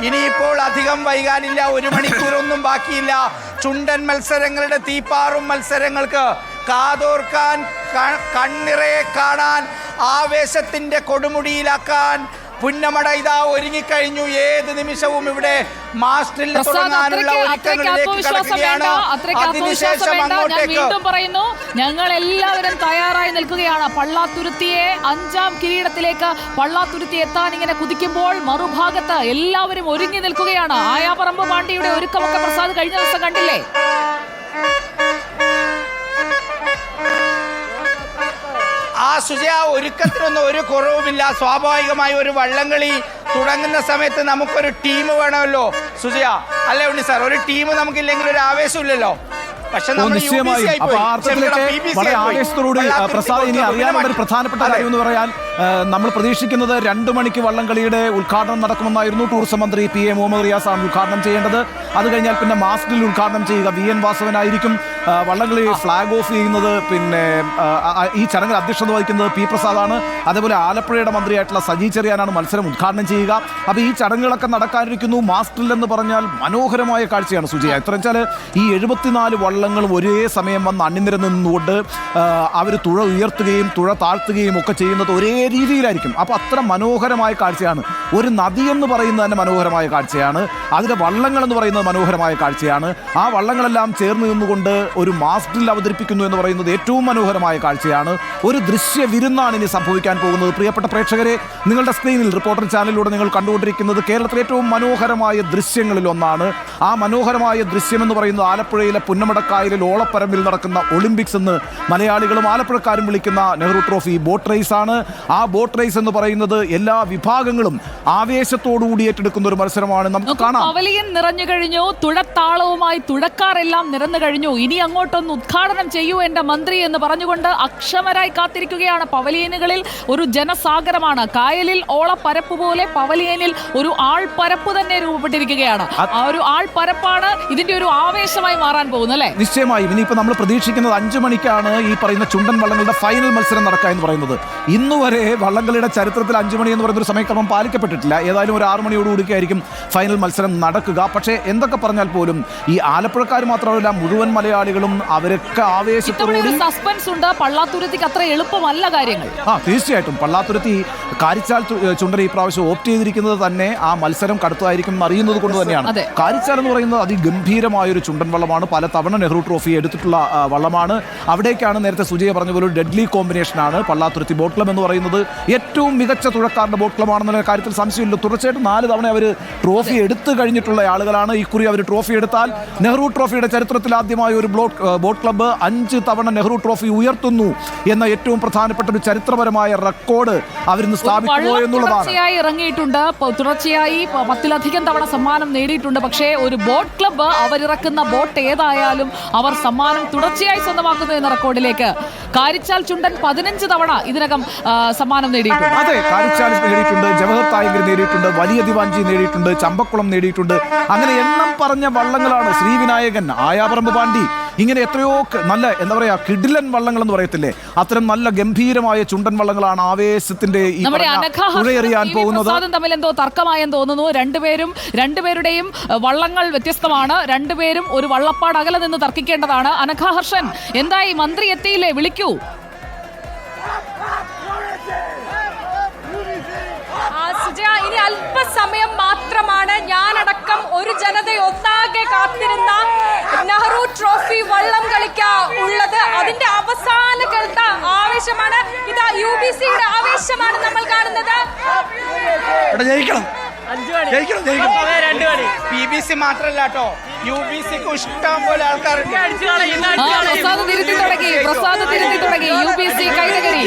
ഇനിയിപ്പോൾ അധികം വൈകാനില്ല, 1 മണിക്കൂറൊന്നും ബാക്കിയില്ല. ചുണ്ടൻ മത്സരങ്ങളുടെ തീപ്പാറും മത്സരങ്ങൾക്ക് കാതോർക്കാൻ, കണ്ണിറയെ കാണാൻ, ആവേശത്തിന്റെ കൊടുമുടിയിലാക്കാൻ പുന്നമട ഇതാ ഒരുങ്ങിക്കഴിഞ്ഞു. ഏത് നിമിഷവും ഇവിടെ മാസ്റ്ററിൽ തുടങ്ങാനുള്ള ഒരുക്കങ്ങളിലേക്ക് കടക്കുകയാണ്. അതിനുശേഷം അങ്ങോട്ടേക്ക് പറയുന്നു, ഞങ്ങൾ എല്ലാവരും തയ്യാറായി നിൽക്കുകയാണ്. പള്ളാത്തുരുത്തിയെ 5ാം കിരീടത്തിലേക്ക് പള്ളാത്തുരുത്തി എത്താൻ ഇങ്ങനെ കുതിക്കുമ്പോൾ മറുഭാഗത്ത് എല്ലാവരും ഒരുങ്ങി നിൽക്കുകയാണ്. ആയാപറമ്പ് പാണ്ടിയുടെ ഒരുക്കമൊക്കെ പ്രസാദ് കഴിഞ്ഞ ദിവസം കണ്ടില്ലേ? സുജയ, ഒരുക്കത്തിനൊന്നും ഒരു കുറവുമില്ല. സ്വാഭാവികമായി ഒരു വള്ളംകളി തുടങ്ങുന്ന സമയത്ത് നമുക്കൊരു ടീം വേണമല്ലോ സുജയ, അല്ലേ ഉണ്ണി സാർ? ഒരു ടീം നമുക്കില്ലെങ്കിൽ ഒരു ആവേശമില്ലല്ലോ. നിശ്ചയമായും അപ്പൊ ആർത്ഥത്തിലേക്ക് വളരെ ആവേശത്തോടുകൂടി പ്രസാദ് ഇനി അറിയാനുള്ള ഒരു പ്രധാനപ്പെട്ട കാര്യം എന്ന് പറയാൻ നമ്മൾ പ്രതീക്ഷിക്കുന്നത് 2 മണിക്ക് വള്ളംകളിയുടെ ഉദ്ഘാടനം നടക്കുമെന്നായിരുന്നു. ടൂറിസം മന്ത്രി PA മുഹമ്മദ് റിയാസാണ് ഉദ്ഘാടനം ചെയ്യേണ്ടത്. അത് കഴിഞ്ഞാൽ പിന്നെ മാസ്റ്ററിൽ ഉദ്ഘാടനം ചെയ്യുക VN വാസവനായിരിക്കും. വള്ളംകളി ഫ്ലാഗ് ഓഫ് ചെയ്യുന്നത്, പിന്നെ ഈ ചടങ്ങിൽ അധ്യക്ഷത വഹിക്കുന്നത് P പ്രസാദാണ്. അതേപോലെ ആലപ്പുഴയുടെ മന്ത്രിയായിട്ടുള്ള സജി ചെറിയാനാണ് മത്സരം ഉദ്ഘാടനം ചെയ്യുക. അപ്പോൾ ഈ ചടങ്ങുകളൊക്കെ നടക്കാനിരിക്കുന്നു. മാസ്റ്ററിൽ എന്ന് പറഞ്ഞാൽ മനോഹരമായ കാഴ്ചയാണ് സുജയ. എത്ര വെച്ചാൽ ഈ 74 വള്ളങ്ങളും ഒരേ സമയം വന്ന് അണിനിര നിന്നുകൊണ്ട് അവർ തുഴ ഉയർത്തുകയും തുഴ താഴ്ത്തുകയും ഒക്കെ ചെയ്യുന്നത് ഒരേ രീതിയിലായിരിക്കും. അപ്പോൾ അത്ര മനോഹരമായ കാഴ്ചയാണ്. ഒരു നദി എന്ന് പറയുന്നത് തന്നെ മനോഹരമായ കാഴ്ചയാണ്. അതിലെ വള്ളങ്ങൾ എന്ന് പറയുന്നത് മനോഹരമായ കാഴ്ചയാണ്. ആ വള്ളങ്ങളെല്ലാം ചേർന്ന് നിന്നുകൊണ്ട് ഒരു മാസ്റ്ററിൽ അവതരിപ്പിക്കുന്നു എന്ന് പറയുന്നത് ഏറ്റവും മനോഹരമായ കാഴ്ചയാണ്. ഒരു ദൃശ്യ വിരുന്നാണ് ഇനി സംഭവിക്കാൻ പോകുന്നത്. പ്രിയപ്പെട്ട പ്രേക്ഷകരെ, നിങ്ങളുടെ സ്ക്രീനിൽ റിപ്പോർട്ടർ ചാനലിലൂടെ നിങ്ങൾ കണ്ടുകൊണ്ടിരിക്കുന്നത് കേരളത്തിലെ ഏറ്റവും മനോഹരമായ ദൃശ്യങ്ങളിൽ ഒന്നാണ്. ആ മനോഹരമായ ദൃശ്യം എന്ന് പറയുന്നത് ആലപ്പുഴയിലെ പുന്നമടക്കായലിൽ ഓളപ്പരമ്പിൽ നടക്കുന്ന ഒളിമ്പിക്സ് എന്ന് മലയാളികളും ആലപ്പുഴക്കാരും വിളിക്കുന്ന നെഹ്റു ട്രോഫി ബോട്ട് റേസ് ആണ്. ആ ബോട്ട് റേസ് എന്ന് പറയുന്നത് എല്ലാ വിഭാഗങ്ങളും ആവേശത്തോടുകൂടി ഏറ്റെടുക്കുന്ന ഒരു മത്സരമാണ്. നമുക്ക് കാണാം, പവലിയൻ നിറഞ്ഞു കഴിഞ്ഞു, തുഴത്താളവുമായി തുഴക്കാരെല്ലാം നിറഞ്ഞു കഴിഞ്ഞു. ഇനി അങ്ങോട്ടൊന്ന് ഉദ്ഘാടനം ചെയ്യൂ എന്റെ മന്ത്രി എന്ന് പറഞ്ഞുകൊണ്ട് അക്ഷമരായി കാത്തിരിക്കുകയാണ്. പവലിയനുകളിൽ ഒരു ജനസാഗരമാണ്. കായലിൽ ഓളപ്പരപ്പ് പോലെ പവലിയനിൽ ഒരു ആൾപ്പരപ്പ് തന്നെ രൂപപ്പെട്ടിരിക്കുകയാണ്. ആ ഒരു ആൾപ്പരപ്പാണ് ഇതിന്റെ ഒരു ആവേശമായി മാറാൻ പോകുന്നത്, അല്ലേ? നിശ്ചയമായും. ഇനിയിപ്പോൾ നമ്മൾ പ്രതീക്ഷിക്കുന്നത് 5 മണിക്കാണ് ഈ പറയുന്ന ചുണ്ടൻ വള്ളങ്ങളുടെ ഫൈനൽ മത്സരം നടക്കുക എന്ന് പറയുന്നത്. ഇന്നുവരെ വള്ളംകളിയുടെ ചരിത്രത്തിൽ 5 മണി എന്ന് പറയുന്ന ഒരു സമയക്രമം പാലിക്കപ്പെട്ടിട്ടില്ല. ഏതായാലും ഒരു 6 മണിയോടുകൂടിയായിരിക്കും ഫൈനൽ മത്സരം നടക്കുക. പക്ഷേ എന്തൊക്കെ പറഞ്ഞാൽ പോലും ഈ ആലപ്പുഴക്കാർ മാത്രമല്ല, മുഴുവൻ മലയാളികളും അവരൊക്കെ ആവേശത്തോടുകൂടി. സസ്പെൻസ് ഉണ്ട്. പള്ളാത്തുരുത്തിക്ക് അത്ര എളുപ്പമല്ല കാര്യങ്ങൾ. തീർച്ചയായിട്ടും പള്ളാത്തുരുത്തി കാരിച്ചാൽ ചുണ്ടൻ ഈ പ്രാവശ്യം ഓപ്റ്റ് ചെയ്തിരിക്കുന്നത് തന്നെ ആ മത്സരം കടുത്തതായിരിക്കും അറിയുന്നത് കൊണ്ട് തന്നെയാണ്. കാരിച്ചാൽ എന്ന് പറയുന്നത് അതിഗംഭീരമായ ഒരു ചുണ്ടൻ വള്ളമാണ്. പല തവണ നെഹ്റു ട്രോഫി എടുത്തിട്ടുള്ള വള്ളമാണ്. അവിടേക്കാണ് നേരത്തെ സുജയ പറഞ്ഞ പോലെ ഒരു ഡെഡ്ലി കോമ്പിനേഷനാണ് പള്ളാത്തുരുത്തി ബോട്ട് ക്ലബ് എന്ന് പറയുന്നത്. ഏറ്റവും മികച്ച തുഴക്കാരുടെ ബോട്ട് ക്ലബ്ബാണെന്നുള്ള കാര്യത്തിൽ സംശയമില്ല. തുടർച്ചയായിട്ട് 4 തവണ അവർ ട്രോഫി എടുത്തു കഴിഞ്ഞിട്ടുള്ള ആളുകളാണ്. ഇക്കുറി അവർ ട്രോഫി എടുത്താൽ നെഹ്റു ട്രോഫിയുടെ ചരിത്രത്തിൽ ആദ്യമായി ഒരു ബോട്ട് ക്ലബ്ബ് 5 തവണ നെഹ്റു ട്രോഫി ഉയർത്തുന്നു എന്ന ഏറ്റവും പ്രധാനപ്പെട്ട ഒരു ചരിത്രപരമായ റെക്കോർഡ് അവരിന്ന് സ്ഥാപിക്കുന്നു എന്നുള്ളതാണ്. ഇറങ്ങിയിട്ടുണ്ട്, തുടർച്ചയായി 10ലധികം തവണ സമ്മാനം നേടിയിട്ടുണ്ട്. പക്ഷേ ഒരു ബോട്ട് ക്ലബ്ബ് അവരിറക്കുന്ന ബോട്ട് ഏതായാലും അവർ സമ്മാനം തുടർച്ചയായി സ്വന്തമാക്കുന്നു എന്ന റെക്കോർഡിലേക്ക് കാരിച്ചാൽ ചുണ്ടൻ 15 തവണ ഇതിനകം സമ്മാനം നേടിയിട്ടുണ്ട്. അതെ, കാരിച്ചാൽ നേടിയിട്ടുണ്ട്, ജവഹർ തായങ്കർ നേടിയിട്ടുണ്ട്, വലിയ ദിവാൻജി നേടിയിട്ടുണ്ട്, ചമ്പക്കുളം നേടിയിട്ടുണ്ട്. അങ്ങനെ എണ്ണം പറഞ്ഞ വള്ളങ്ങളാണ്. ശ്രീവിനായകൻ, ആയാപറമ്പ് പാണ്ടി, ഇങ്ങനെ എത്രയോ നല്ല എന്താ പറയാ കിടിലൻ വള്ളങ്ങൾ എന്ന് പറയത്തില്ലേ, അത്തരം നല്ല ഗംഭീരമായ ചുണ്ടൻ വള്ളങ്ങളാണ് ആവേശത്തിന്റെ ഈ തുഴയെറിയാൻ പോകുന്നത്. തമ്മിൽ എന്തോ തർക്കമായെന്ന് തോന്നുന്നു. രണ്ടുപേരുടെയും വള്ളങ്ങൾ വ്യത്യസ്തമാണ്. രണ്ടുപേരും ഒരു വള്ളപ്പാട് അകലെ നിന്ന് തർക്കിക്കേണ്ടതാണ്. അനഘ ഹർഷൻ, എന്തായി? മന്ത്രി എത്തിയില്ലേ? വിളിക്കൂ. ഇനി അല്പസമയം മാത്രമാണ് ഞാനടക്കം ഒരു ജനതയൊന്നാകെ കാത്തിരുന്ന നെഹ്റു ട്രോഫി വള്ളം കളിക്ക ഉള്ളത്. അതിന്റെ അവസാന ഘട്ട ആവേശമാണ്. ഇതാ UBCയുടെ ആവേശമാണ് നമ്മൾ കാണുന്നത്. PBC മാത്രല്ല കേട്ടോ, UBCക്ക് ഇഷ്ടം പോലെ ആൾക്കാരുണ്ട്. പ്രസാദ് തിരുത്തി തുടങ്ങി. UBC കൈതകരി.